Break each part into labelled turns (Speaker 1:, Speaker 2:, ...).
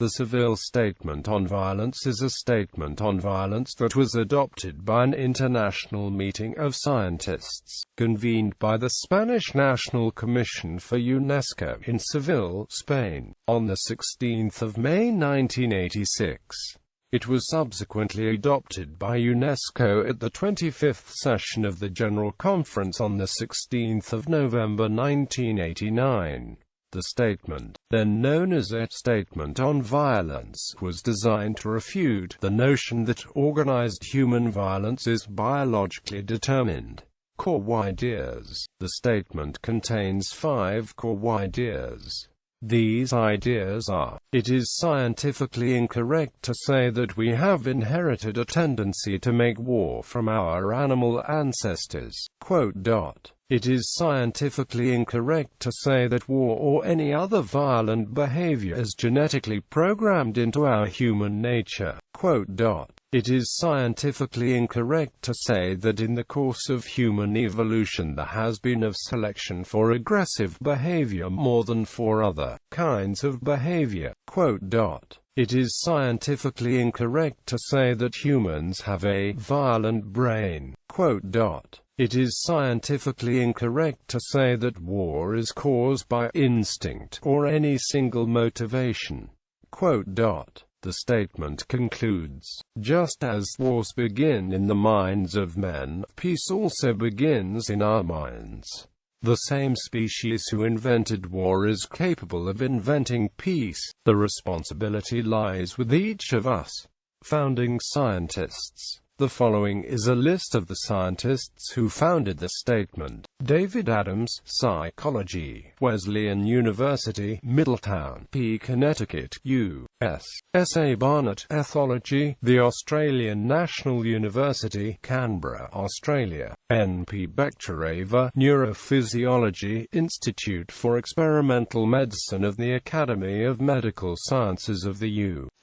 Speaker 1: The Seville Statement on Violence is a statement on violence that was adopted by an international meeting of scientists, convened by the Spanish National Commission for UNESCO in Seville, Spain, on the 16th of May 1986. It was subsequently adopted by UNESCO at the 25th session of the General Conference on the 16th of November 1989. The statement, then known as a Statement on Violence, was designed to refute the notion that organized human violence is biologically determined. Core ideas. The statement contains 5 core ideas. These ideas are: it is scientifically incorrect to say that we have inherited a tendency to make war from our animal ancestors. It is scientifically incorrect to say that war or any other violent behavior is genetically programmed into our human nature. It is scientifically incorrect to say that in the course of human evolution there has been of selection for aggressive behavior more than for other kinds of behavior. It is scientifically incorrect to say that humans have a violent brain. It is scientifically incorrect to say that war is caused by instinct or any single motivation. The statement concludes, just as wars begin in the minds of men, peace also begins in our minds. The same species who invented war is capable of inventing peace. The responsibility lies with each of us. Founding scientists. The following is a list of the scientists who founded the statement. David Adams, Psychology, Wesleyan University, Middletown, P. Connecticut, U.S. S. A. Barnett, Ethology, The Australian National University, Canberra, Australia. N. P. Bektareva, Neurophysiology, Institute for Experimental Medicine of the Academy of Medical Sciences of the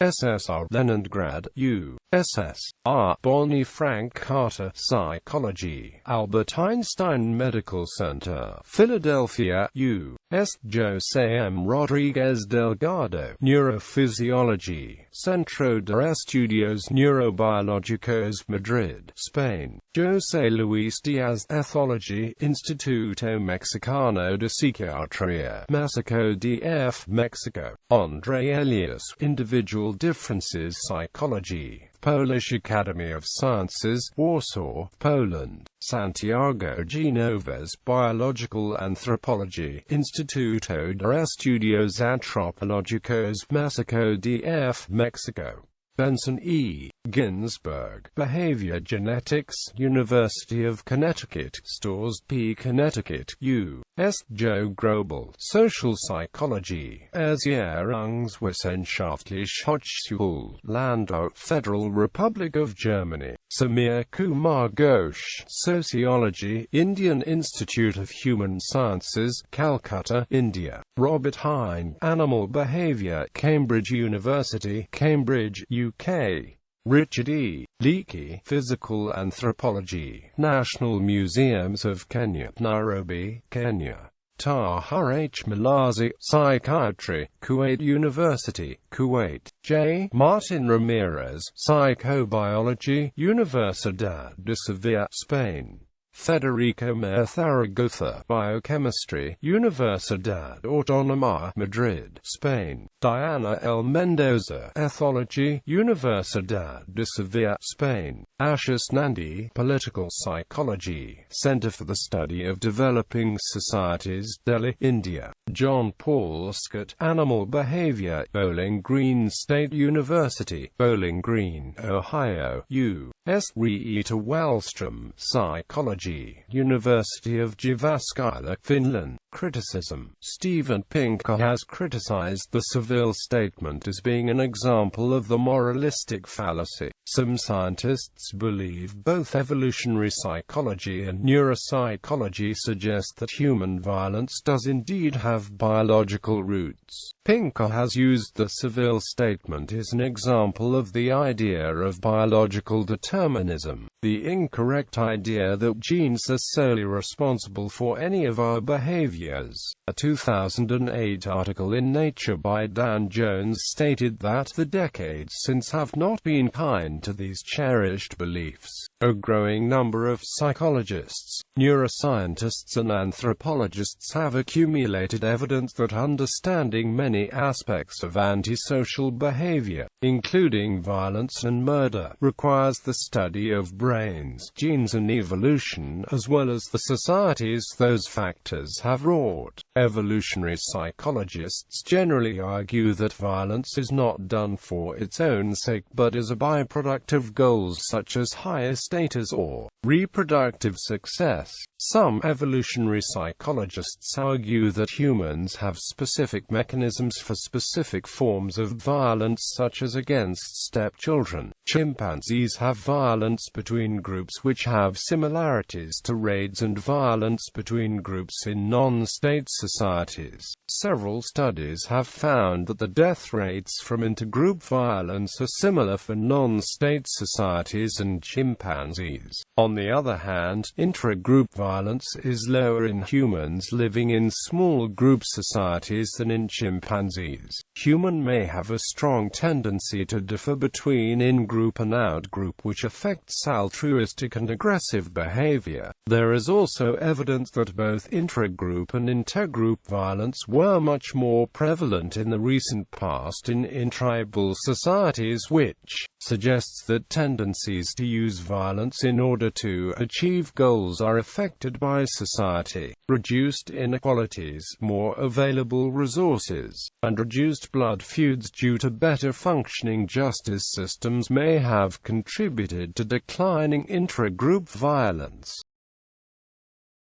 Speaker 1: USSR, Leningrad, USSR. Bonnie Frank Carter, Psychology, Albert Einstein Medical Center, Philadelphia, U.S. Jose M. Rodriguez Delgado, Neurophysiology, Centro de Estudios Neurobiológicos, Madrid, Spain. Jose Luis Diaz, Ethology, Instituto Mexicano de Psiquiatría, Mexico DF, Mexico. Andre Elias, Individual Differences Psychology, Polish Academy of Sciences, Warsaw, Poland. Santiago Genoves, Biological Anthropology, Instituto de Estudios Antropológicos, Mexico DF, Mexico. Benson E. Ginsberg, Behavior Genetics, University of Connecticut, Storrs P. Connecticut, U.S. Joe Grobel, Social Psychology, Erziehungswissenschaftliche Hochschule, Landau, Federal Republic of Germany. Samir Kumar Ghosh, Sociology, Indian Institute of Human Sciences, Calcutta, India. Robert Hine, Animal Behavior, Cambridge University, Cambridge, UK. Richard E. Leakey, Physical Anthropology, National Museums of Kenya, Nairobi, Kenya. Taha H. Malazi, Psychiatry, Kuwait University, Kuwait. J. Martin Ramirez, Psychobiology, Universidad de Sevilla, Spain. Federico Mayer Zaragoza, Biochemistry, Universidad Autónoma, Madrid, Spain. Diana L. Mendoza, Ethology, Universidad de Sevilla, Spain. Ashish Nandi, Political Psychology, Center for the Study of Developing Societies, Delhi, India. John Paul Scott, Animal Behavior, Bowling Green State University, Bowling Green, Ohio, U.S. Rita Wallström, Psychology, University of Jyväskylä, Finland. Criticism. Steven Pinker has criticized the Seville Statement as being an example of the moralistic fallacy. Some scientists believe both evolutionary psychology and neuropsychology suggest that human violence does indeed have biological roots. Pinker has used the Seville Statement as an example of the idea of biological determinism, the incorrect idea that genes are solely responsible for any of our behaviors. A 2008 article in Nature by Dan Jones stated that the decades since have not been kind to these cherished beliefs. A growing number of psychologists, neuroscientists and anthropologists have accumulated evidence that understanding many aspects of antisocial behavior, including violence and murder, requires the study of brains, genes and evolution, as well as the societies those factors have wrought. Evolutionary psychologists generally argue that violence is not done for its own sake but is a byproduct of goals such as higher status or reproductive success. Some evolutionary psychologists argue that humans have specific mechanisms for specific forms of violence, such as against stepchildren. Chimpanzees have violence between groups which have similarities to raids and violence between groups in non-state societies. Several studies have found that the death rates from intergroup violence are similar for non-state societies and chimpanzees. On the other hand, intra-group violence is lower in humans living in small group societies than in chimpanzees. Humans may have a strong tendency to differ between in-group and out-group, which affects altruistic and aggressive behavior. There is also evidence that both intra-group and intergroup violence were much more prevalent in the recent past in tribal societies, which suggests that tendencies to use violence in order to achieve goals are affected by society. Reduced inequalities, more available resources, and reduced blood feuds due to better functioning justice systems may have contributed to declining intra-group violence.